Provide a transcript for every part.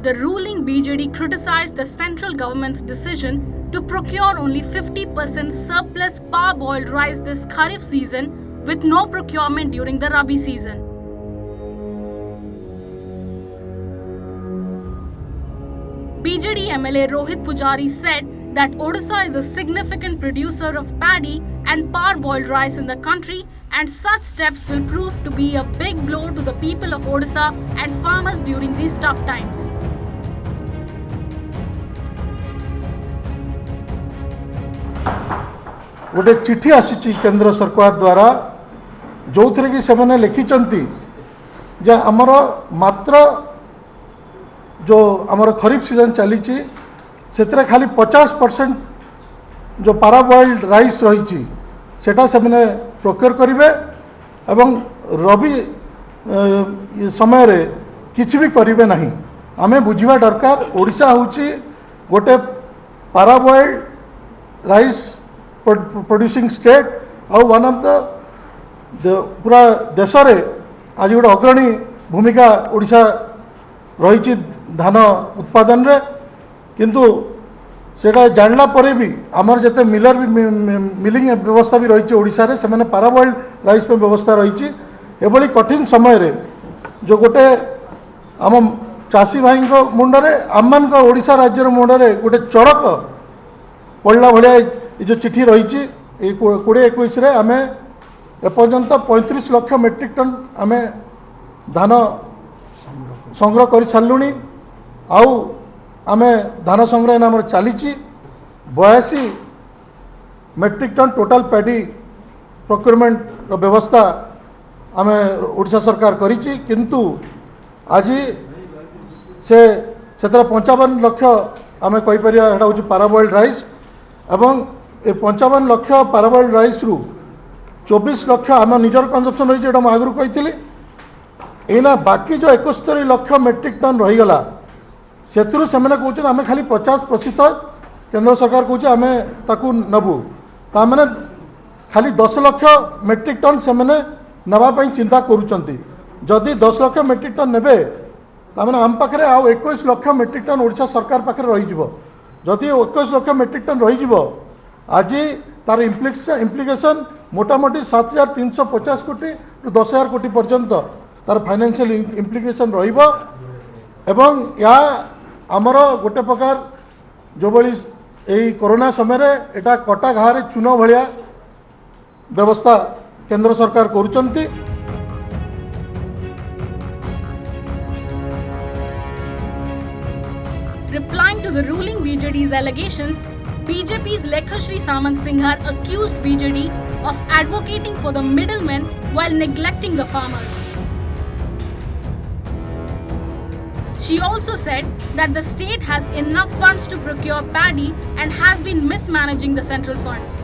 The ruling BJD criticized the central government's decision to procure only 50% surplus parboiled rice this Kharif season with no procurement during the Rabi season. BJD MLA Rohit Pujari said that Odisha is a significant producer of paddy and parboiled rice in the country, and such steps will prove to be a big blow to the people of Odisha and farmers during these tough times. गोटे चिठी आसी केंद्र सरकार द्वारा जो थे कि से लिखिं जे आमर मात्र जो आमर खरीफ सीजन चली से खाली 50% जो पाराबॉइल्ड राइस रही सेटा से प्रोक्योर करेंगे एवं रबी समय रे किसी भी करेंगे नहीं। आमे बुझा दरकार ओडिशा होची गोटे पाराबॉइल्ड राइस प्रोड्यूसिंग स्टेट और वन ऑफ द पूरा देश रे आज गोटे अग्रणी भूमिका ओडिशा रही धान उत्पादन रे, किंतु सेटा जानला परे भी आमर जते मिलर भी मिलिंग व्यवस्था भी रही ओडिशा रे से पाराबॉइल्ड राइस पे व्यवस्था रही एभली कठिन समय रे जो गोटे आम चाषी भाई मुंडरे आम मान ओडिशा राज्यर मुंडरे गोटे चड़क पड़ला भाया जो चिठी रही 2021 आम एपर्यंत 35 लाख मेट्रिक टन आम धान संग्रह कर सारूँ आउ आम धान संग्रह आम चली 82 metric ton total paddy procurement व्यवस्था आम ओडिशा सरकार करी, किंतु आज से 55 लाख आम कहीपर हूँ पाराबॉइल्ड राइस एवं 55 लाख पाराबॉइल्ड राइस रु 24 लाख आम निजर कंजप्शन रही है आगु कही एना बाकी जो 71 लाख मेट्रिक टन रहीगला से कहते आम खाली 50% केंद्र सरकार कहते आम ताकू नबू ताने खाली 10 लाख मेट्रिक टन से नापी चिंता करुँच। जदि 10 लाख मेट्रिक टन ने ताने आम पाखे आउ 21 लाख मेट्रिक टन ओडिशा सरकार पाखे रही जदि 21 लाख मेट्रिक टन रही आज तार इम्प्लिकेशन मोटामोटी 7350 कोटी रु 10,000 कोटी पर्यंत तार फाइनेंशियल इम्प्लिकेशन रहिबो एवं या आमर गोटे प्रकार जो बड़ी यही कोरोना समय रे एटा कटा घारे चून भलिया व्यवस्था केंद्र सरकार करुचंती। Replying to the ruling BJD's allegations, BJP's Lekhashri Samant Singhar accused BJD of advocating for the middlemen while neglecting the farmers. She also said that the state has enough funds to procure paddy and has been mismanaging the central funds.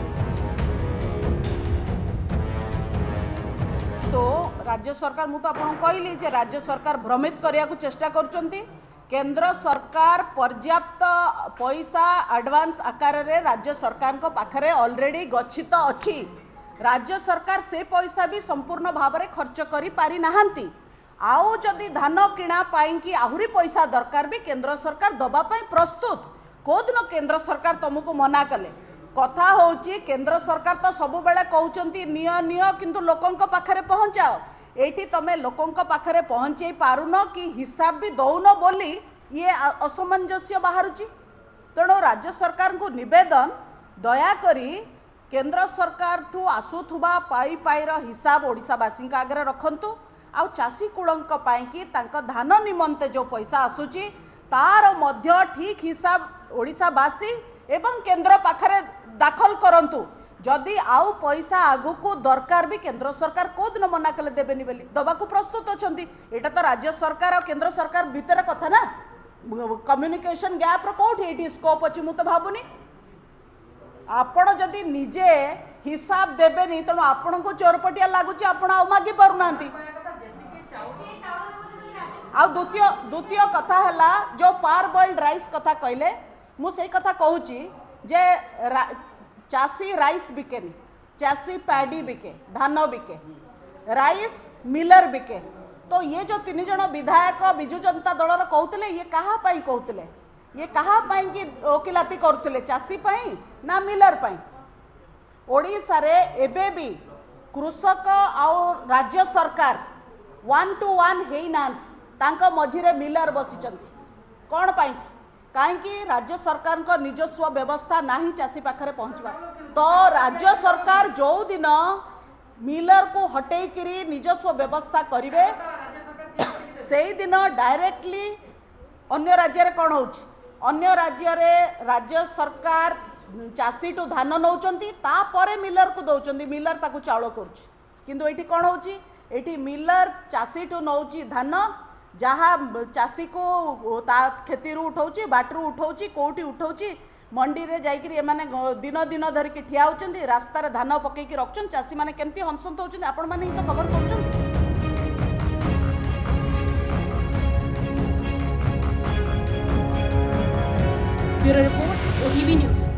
तो राज्य सरकार मुझे आपको कहली जे राज्य सरकार भ्रमित करने को चेष्टा करचंती। केंद्र सरकार पर्याप्त पैसा एडवांस आकार रे राज्य सरकार को पाखरे ऑलरेडी गच्छित अच्छी। राज्य सरकार से पैसा भी संपूर्ण भाव में खर्च करी पारी नाहंती। आउ जदि धान किणा पाई आहुरी पैसा दरकार भी केंद्र सरकार दबा पाई प्रस्तुत। कोदिन केंद्र सरकार तुमको मना कले कथा होची केंद्र सरकार तो सब बेले कहउचंती निय निय किंतु लोकंक पाखरे पहुंचाओ। एठी तमे लोकंक पाखरे पहुंचाई पारुन कि हिसाब भी दौन बोली ये असमंजस्य बाहरुची। तेणु राज्य सरकार को निवेदन दया करी केंद्र सरकार ठू आसुथुबा पाई पाईर हिसाब ओडिशावासी आगे रखंतु। आउ चाषी कूलंक पाई धान निमंते जो पैसा आसूची तार मध्य ठीक हिसाब ओडिशावासी एवं केंद्र पाखरे दाखल करंतु। जदि आउ पैसा आगु को दरकार भी केंद्र सरकार कोदिन मना कले देबेनी बेली दबाकू प्रस्तुत अछंती। एटा तो राज्य सरकार और केंद्र सरकार भीतर कथा ना, कम्युनिकेशन गैप रो कोठी एटी स्कोप अछि मु तो भाबुनी। आपण जदि निजे हिसाब देबेनी तनो आपण को चोरपटिया लागुची आपण आ मागी पारुनांती। आ द्वितीय कथा हला जो पारबॉइल्ड राइस कथा कहले मु से कथा कहूची जे चाषी राइस बिकेनी, चाषी पैडी बिके, धान बिके, राइस मिलर बिके, तो ये जो 3 जन विधायक बिजु जनता दलर कहते ये कहा कहते ये कहा कि वकिलाती करुले चाषी ना मिलर ओडिशा रे एबे भी कृषक आउ राज्य सरकार 1 to 1 हेई नांत मझिरे मिलर बसिचंती कौन पाई कहीं राज्य सरकार को निजस्व व्यवस्था नहीं चाषी पाखरे पहुँचवा तो राज्य सरकार जो दिन मिलर को हटेकरी निजस्व व्यवस्था करिवे से दिन डायरेक्टली अन्य राज्य रे कौन होची अन्य राज्य रे राज्य सरकार चाषी टू धान नौचंती तापरे मिलर को दौचंती मिलर ताकू चाउल करुची किंतु एठी कौन होची एठी मिलर चाषी टू नौची धान जहाँ चाषी को ता खेती उठाऊची बाटरू उठाऊची कोठी उठाऊची मंडी रे जाइकरी एमाने दिन दिन धरिकी ठिया होचंती रास्ता रे धान पकेकी रखछन चाषी माने केमती हंसंत होचंती आपण माने ही तो खबर करछंती। Bureau report OTV news.